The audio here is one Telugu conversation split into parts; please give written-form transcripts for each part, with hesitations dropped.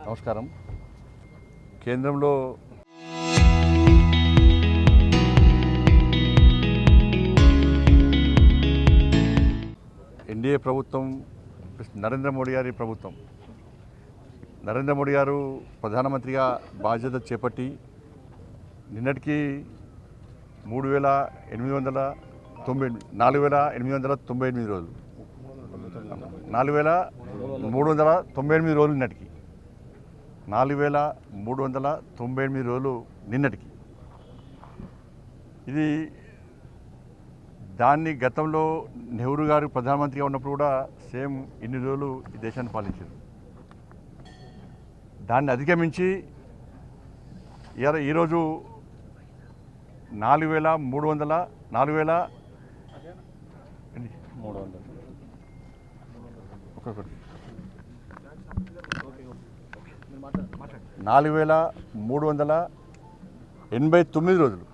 నమస్కారం. కేంద్రంలో ఎన్డీఏ ప్రభుత్వం, నరేంద్ర మోడీ గారి ప్రభుత్వం, నరేంద్ర మోడీ గారు ప్రధానమంత్రిగా బాధ్యత చేపట్టి నిన్నటికి 4,898 రోజులు, 4,398 రోజులు నిన్నటికి, 4,398 రోజులు నిన్నటికి. ఇది దాన్ని గతంలో నెహ్రూ గారు ప్రధానమంత్రిగా ఉన్నప్పుడు కూడా సేమ్ ఇన్ని రోజులు ఈ దేశాన్ని పాలించారు. దాన్ని అధిగమించి ఈరోజు 4,300 4,389 రోజులు,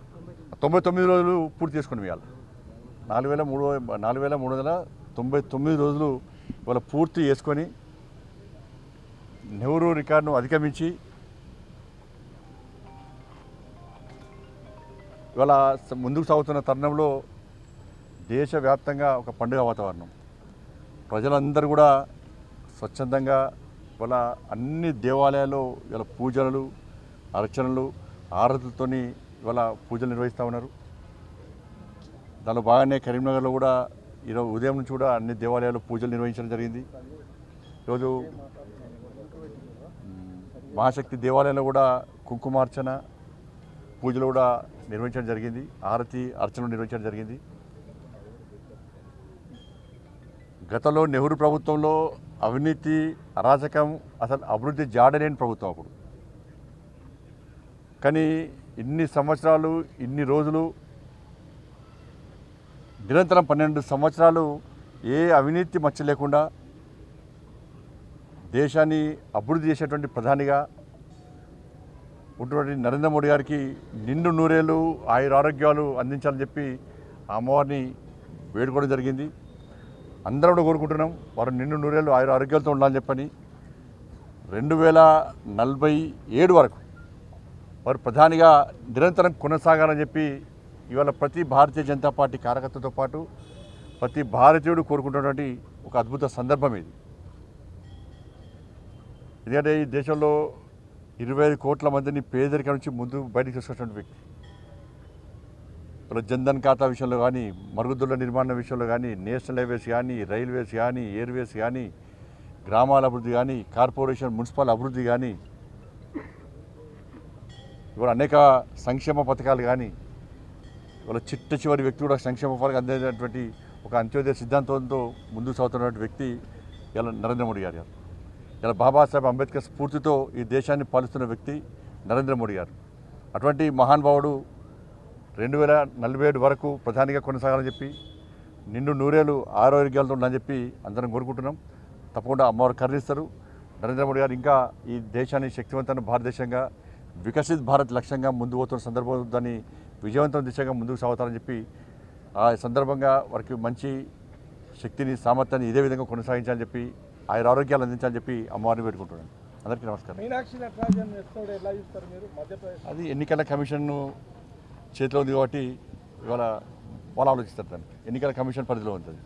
99 రోజులు పూర్తి చేసుకుని ఇవాళ 4,399 రోజులు ఇవాళ పూర్తి చేసుకొని నెహ్రూ రికార్డును అధిగమించి ఇవాళ ముందుకు సాగుతున్న తరుణంలో దేశవ్యాప్తంగా ఒక పండుగ వాతావరణం. ప్రజలందరూ కూడా స్వచ్ఛందంగా ఇవాళ అన్ని దేవాలయాల్లో ఇవాళ పూజలు, అర్చనలు, ఆరతులతో ఇవాళ పూజలు నిర్వహిస్తూ ఉన్నారు. దానిలో బాగానే కరీంనగర్లో కూడా ఈరోజు ఉదయం నుంచి కూడా అన్ని దేవాలయాల్లో పూజలు నిర్వహించడం జరిగింది. ఈరోజు మహాశక్తి దేవాలయంలో కూడా కుంకుమార్చన పూజలు కూడా నిర్వహించడం జరిగింది. ఆరతి అర్చనలు నిర్వహించడం జరిగింది. గతంలో నెహ్రూ ప్రభుత్వంలో అవినీతి, అరాచకం, అసలు అభివృద్ధి జాడలేని ప్రభుత్వం అప్పుడు. కానీ ఇన్ని సంవత్సరాలు, ఇన్ని రోజులు, నిరంతరం 12 సంవత్సరాలు ఏ అవినీతి మచ్చ లేకుండా దేశాన్ని అభివృద్ధి చేసేటువంటి ప్రధానిగా ఉన్నటువంటి నరేంద్ర మోడీ గారికి నిండు నూరేళ్ళు ఆయురారోగ్యాలు అందించాలని చెప్పి ఆ అమ్మవారిని వేడుకోవడం జరిగింది. అందరూ కూడా కోరుకుంటున్నాం వారు నిండు నూరేళ్ళు ఆయురారోగ్యాలతో ఉండాలని చెప్పని. 2047 వరకు వారు ప్రధానిగా నిరంతరం కొనసాగాలని చెప్పి ఇవాళ ప్రతి భారతీయ జనతా పార్టీ కార్యకర్తతో పాటు ప్రతి భారతీయుడు కోరుకుంటున్నటువంటి ఒక అద్భుత సందర్భం ఇది. ఎందుకంటే ఈ దేశంలో 25 కోట్ల మందిని పేదరికం నుంచి ముందు బయటకు తీసుకొచ్చినటువంటి వ్యక్తి. జన్ధన్ ఖాతా విషయంలో కానీ, మరుగుదొడ్ల నిర్మాణం విషయంలో కానీ, నేషనల్ హైవేస్ కానీ, రైల్వేస్ కానీ, ఎయిర్వేస్ కానీ, గ్రామాల అభివృద్ధి కానీ, కార్పొరేషన్ మున్సిపల్ అభివృద్ధి కానీ, ఇవాళ అనేక సంక్షేమ పథకాలు కానీ, ఇవాళ చిట్ట చివరి వ్యక్తి కూడా సంక్షేమ పథకాలు అందేటటువంటి ఒక అంత్యోదయ సిద్ధాంతంతో ముందుకు సాగుతున్నటువంటి వ్యక్తి ఇలా నరేంద్ర మోడీ గారు. ఇలా బాబాసాహెబ్ అంబేద్కర్ స్ఫూర్తితో ఈ దేశాన్ని పాలిస్తున్న వ్యక్తి నరేంద్ర మోడీ గారు. అటువంటి మహానుభావుడు 2047 వరకు ప్రధానిగా కొనసాగాలని చెప్పి, నిండు నూరేళ్ళు ఆరోగ్యాలతో ఉండాలని చెప్పి అందరం కోరుకుంటున్నాం. తప్పకుండా అమ్మవారు కరుణిస్తారు. నరేంద్ర మోడీ గారు ఇంకా ఈ దేశాన్ని శక్తివంతమైన భారతదేశంగా, వికసిత్ భారత్ లక్ష్యంగా ముందు పోతున్న సందర్భం దాన్ని విజయవంతం దిశగా ముందుకు సాగుతారని చెప్పి ఆ సందర్భంగా వారికి మంచి శక్తిని, సామర్థ్యాన్ని ఇదే విధంగా కొనసాగించాలని చెప్పి, ఆరోగ్యాలు అందించాలని చెప్పి అమ్మవారిని వేడుకుంటున్నాను. అందరికీ నమస్కారం. అది ఎన్నికల కమిషన్ చేతిలో ఉంది కాబట్టి ఇవాళ వాళ్ళు ఆలోచిస్తారు. దాన్ని ఎన్నికల కమిషన్ పరిధిలో ఉంటుంది.